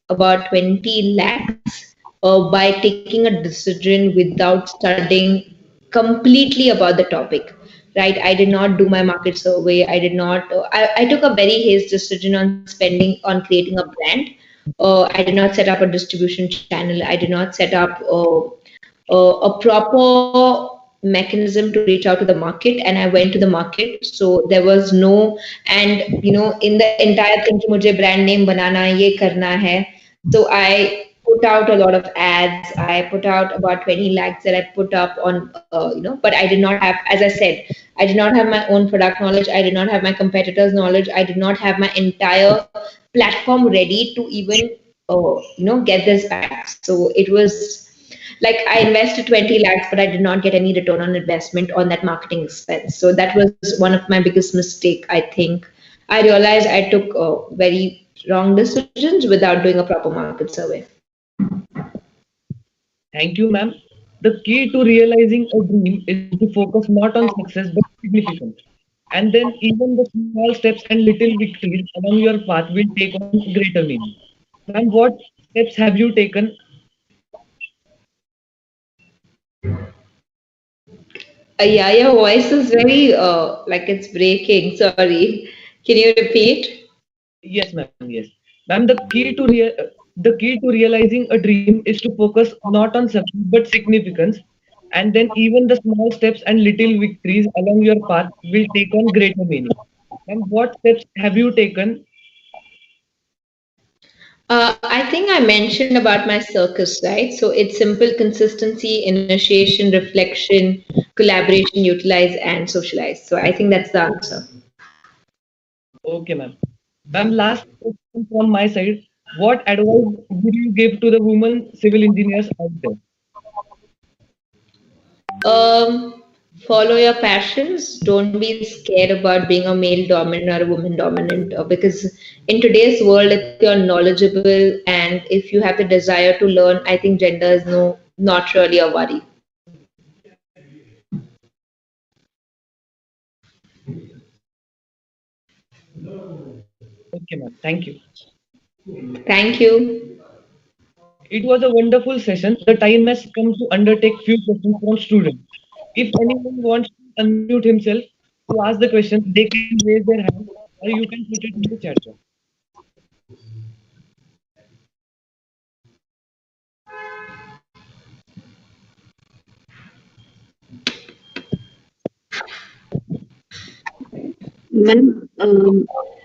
20 lakhs by taking a decision without studying completely about the topic, right? I did not do my market survey. I did not, I took a very hasty decision on spending, on creating a brand. I did not set up a distribution channel. I did not set up a proper mechanism to reach out to the market, and I went to the market. So there was no, and in the entire thing कि मुझे brand name बनाना है, ये करना है. So I put out a lot of ads. I put out about 20 lakhs that I put up on, but I did not have, as I said, I did not have my own product knowledge. I did not have my competitors' knowledge. I did not have my entire platform ready to even, get this back. So it was Like I invested 20 lakhs, but I did not get any return on investment on that marketing expense. So that was one of my biggest mistake. I think I realized I took very wrong decisions without doing a proper market survey. Thank you, ma'am. The key to realizing a dream is to focus not on success but significance. And then even the small steps and little victories along your path will take on greater meaning. Ma'am, what steps have you taken? Yeah, your voice is very like it's breaking. Sorry. Can you repeat? Yes, ma'am. Yes, ma'am. The key to realizing a dream is to focus not on success but significance, and then even the small steps and little victories along your path will take on greater meaning. And what steps have you taken? I think I mentioned about my circus, right? So it's simple consistency, initiation, reflection, collaboration, utilize, and socialize. So I think that's the answer. Okay, ma'am. Ma'am, last question from my side. What advice would you give to the women civil engineers out there? Follow your passions. Don't be scared about being a male dominant or a woman dominant, because in today's world, if you're knowledgeable and if you have the desire to learn, I think gender is not really a worry. Okay, ma'am. Thank you. Thank you. It was a wonderful session. The time has come to undertake few questions from students. If anyone wants to unmute himself to ask the question, they can raise their hand or you can put it in the chat box. Ma'am,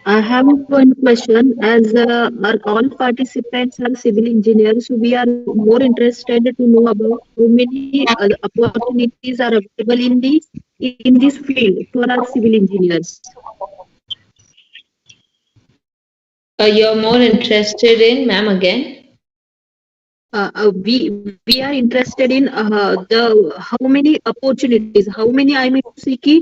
I have one question. As our all participants are civil engineers, so we are more interested to know about how many opportunities are available in this field for our civil engineers. You're more interested in, ma'am, again? We are interested in the how many opportunities, how many I mean to say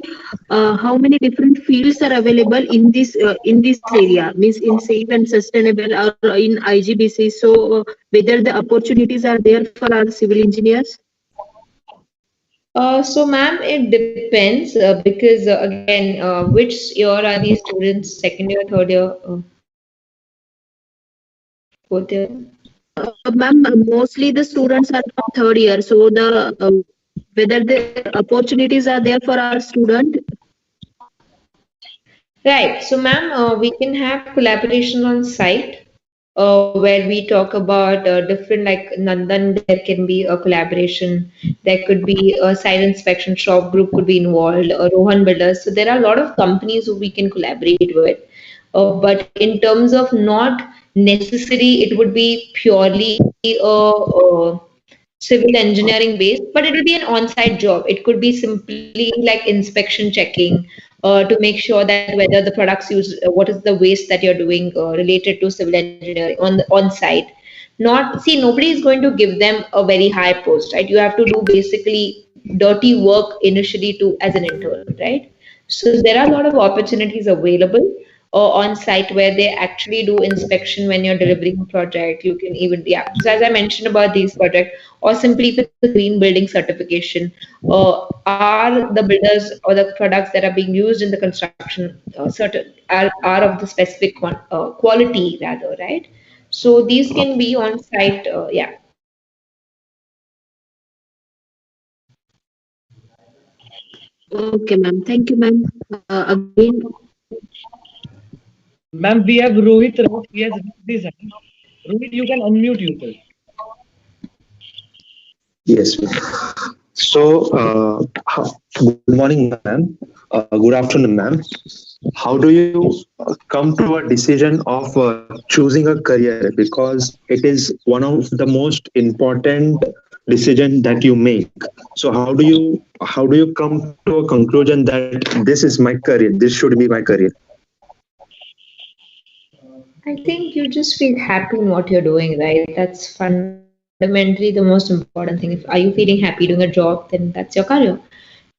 how many different fields are available in this area, means in safe and sustainable or in IGBC. So whether the opportunities are there for our civil engineers. So, ma'am, it depends because again, which year are these students? Second year, third year, fourth year? Ma'am, mostly the students are from third year. So the whether the opportunities are there for our student. Right. So, ma'am, we can have collaboration on site where we talk about different, like Nandan, there can be a collaboration. There could be a site inspection shop group could be involved, Rohan Builders. So, there are a lot of companies who we can collaborate with. But in terms of not necessary, it would be purely civil engineering based, but it will be an on-site job. It could be simply like inspection checking to make sure that whether the products used, what is the waste that you're doing related to civil engineering on site. Not see, nobody is going to give them a very high post, right? You have to do basically dirty work initially to as an intern, right? So there are a lot of opportunities available on site where they actually do inspection when you're delivering a project. You can even, yeah. So as I mentioned about these projects, or simply with the green building certification, are the builders or the products that are being used in the construction certain are of the specific quality rather, right? So these can be on site, yeah. Okay, ma'am. Thank you, ma'am. Again, Ma'am, we have Rohit right. He has raised his hand. Rohit, you can unmute yourself. Yes, ma'am. So, good morning, ma'am. Good afternoon, ma'am. How do you come to a decision of choosing a career? Because it is one of the most important decision that you make. So, how do you come to a conclusion that this is my career? This should be my career. I think you just feel happy in what you're doing, right? That's fundamental. fundamentally the most important thing. If are you feeling happy doing a job, then that's your career.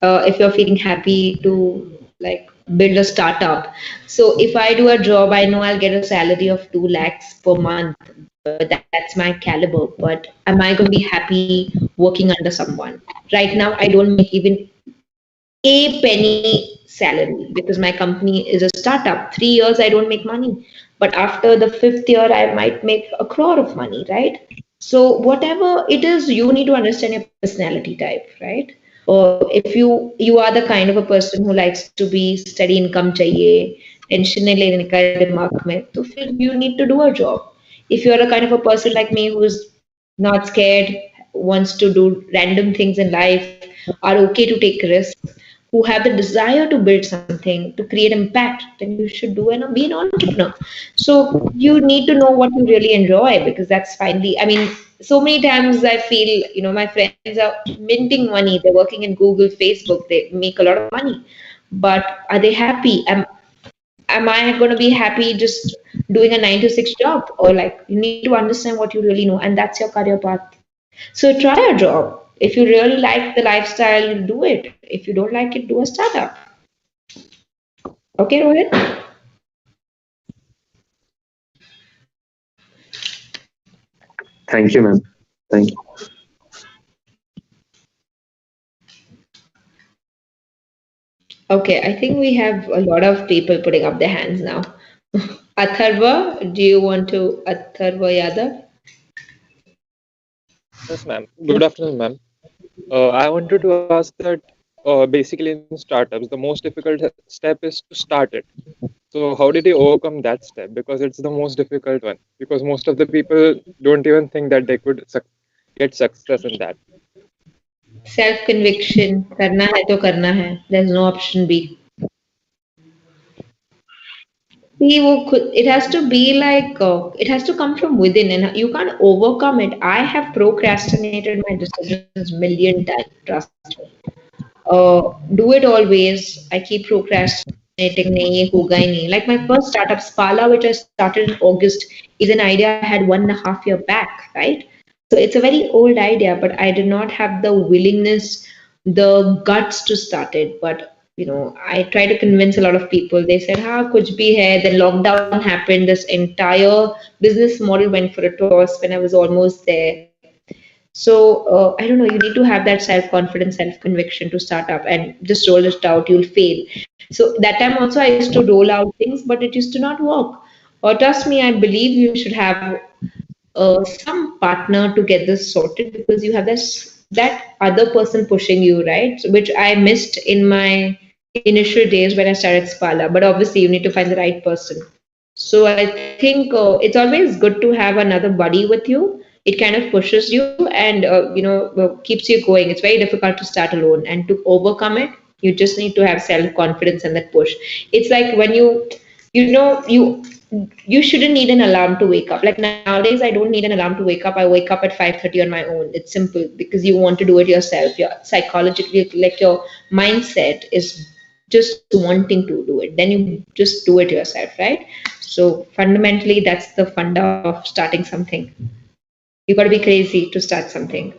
If you're feeling happy to like build a startup, so if I do a job, I know I'll get a salary of 2 lakhs per month. That's my caliber. But am I going to be happy working under someone? Right now, I don't make even a penny salary because my company is a startup. 3 years I don't make money, but after the fifth year I might make a crore of money, right? So whatever it is, you need to understand your personality type, right? Or if you are the kind of a person who likes to be steady income चाहिए, tension नहीं लेने का दिमाग में, तो फिर you need to do a job. If you are a kind of a person like me who's not scared, wants to do random things in life, are okay to take risks, who have the desire to build something, to create impact, then you should do and be an entrepreneur. So you need to know what you really enjoy because that's finally, I mean, so many times I feel, my friends are minting money, they're working in Google, Facebook, they make a lot of money. But are they happy? Am I going to be happy just doing a 9 to 6 job? Or like you need to understand what you really know, and that's your career path. So try a job. If you really like the lifestyle, do it. If you don't like it, do a startup. Okay, Rohit? Thank you, ma'am. Thank you. Okay, I think we have a lot of people putting up their hands now. Atharva, do you want to Atharva Yadav? Yes, ma'am. Good afternoon, ma'am. I wanted to ask that basically in startups, the most difficult step is to start it. So, how did you overcome that step? Because it's the most difficult one. Because most of the people don't even think that they could get success in that. Self conviction. करना है तो करना है. There's no option B. See, it has to be like, it has to come from within and you can't overcome it. I have procrastinated my decisions million times, trust me. Do it always. I keep procrastinating. नहीं ये होगा ही नहीं. Like my first startup, Spala, which I started in August, is an idea I had 1.5 year back, right? So it's a very old idea, but I did not have the willingness, the guts to start it. But I tried to convince a lot of people. They said, "Ha, kuch bhi hai." Then lockdown happened. This entire business model went for a toss when I was almost there. So I don't know. You need to have that self-confidence, self-conviction to start up and just roll it out. You'll fail. So that time also I used to roll out things, but it used to not work. Or trust me, I believe you should have some partner to get this sorted because you have this that other person pushing you, right? So, which I missed in my initial days when I started Spala. But obviously, you need to find the right person. So I think it's always good to have another buddy with you. It kind of pushes you and keeps you going. It's very difficult to start alone, and to overcome it, you just need to have self confidence and that push. It's like when you shouldn't need an alarm to wake up. Like nowadays, I don't need an alarm to wake up. I wake up at 5:30 on my own. It's simple because you want to do it yourself. Your psychologically, like your mindset is just wanting to do it. Then you just do it yourself, right? So fundamentally, that's the funda of starting something. You got to be crazy to start something.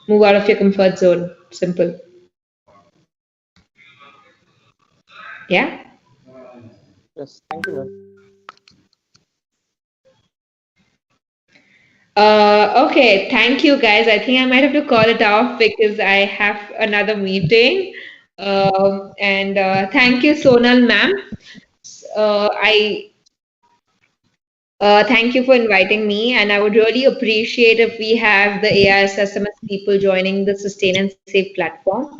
Move out of your comfort zone. Simple. Yeah. Yes, thank you, ma'am. Okay, thank you guys. I think I might have to call it off because I have another meeting. And thank you, Sonal ma'am. I thank you for inviting me, and I would really appreciate if we have the AISSMS people joining the Sustain and Save platform.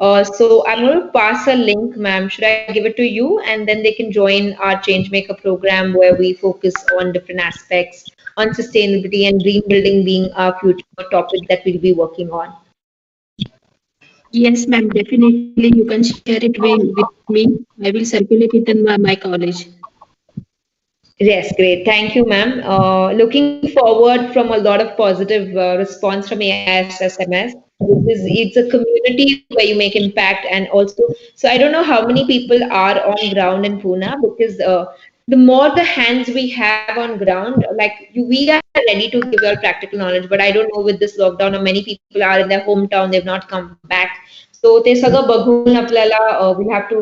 So I'm going to pass a link, ma'am. Should I give it to you, and then they can join our Changemaker program where we focus on different aspects on sustainability and green building being our future topic that we'll be working on. Yes, ma'am, definitely. You can share it with me. I will circulate it in my college. Yes, great. Thank you, ma'am. Looking forward from a lot of positive response from AISSMS. It's a community where you make impact and also, so I don't know how many people are on ground in Pune because the more the hands we have on ground, like we are ready to give our practical knowledge, but I don't know with this lockdown, or many people are in their hometown, they've not come back. So ते सगळं बघून आपल्याला we have to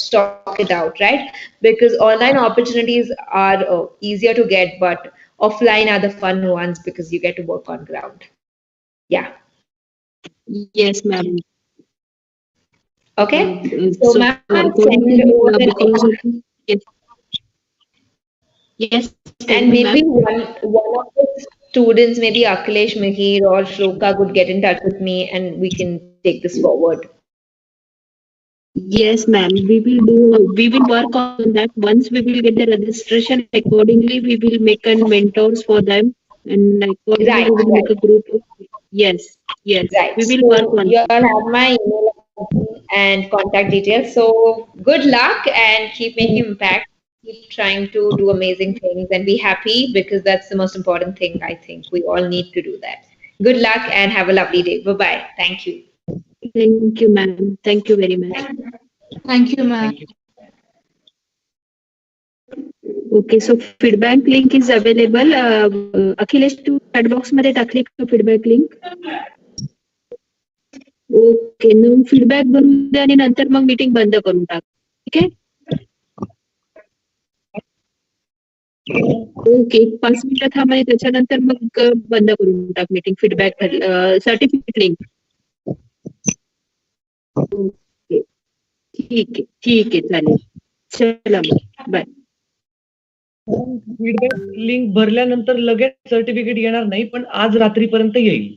stock it out, right? Because online opportunities are easier to get, but offline are the fun ones because you get to work on ground. Yeah. Yes, ma'am. Okay. So So ma'am, according to send you, over the because of yes, yes, tell and me, maybe ma'am. one of the students, maybe Akhilesh, Mihir, or Shloka could get in touch with me and we can take this forward. Yes, ma'am. We will do. We will work on that. Once we will get the registration, accordingly, we will make a mentors for them, and accordingly, Right, we will make right, a group. Yes, yes. right. We will work So on you'll that. have my email and contact details. So good luck and keep making impact. Keep trying to do amazing things and be happy because that's the most important thing. I think we all need to do that. Good luck and have a lovely day. Bye bye. Thank you. Thank you, ma'am. Thank you very much. Thank you, ma'am. Okay, so feedback link is available. Akhilesh, तू chat box मध्ये टाकली का feedback link? Okay, मग feedback भरून दे आणि नंतर मग meeting बंद करून टाक. ठीक आहे? ओके, 5 मिनिटं थांब आणि त्याच्यानंतर मग बंद करून टाक meeting. Feedback certificate link. Okay, ठीक आहे चालेल. चला मग बाय. फीडबॅक लिंक भरल्यानंतर लगेच सर्टिफिकेट येणार नाही, पण आज रात्रीपर्यंत येईल.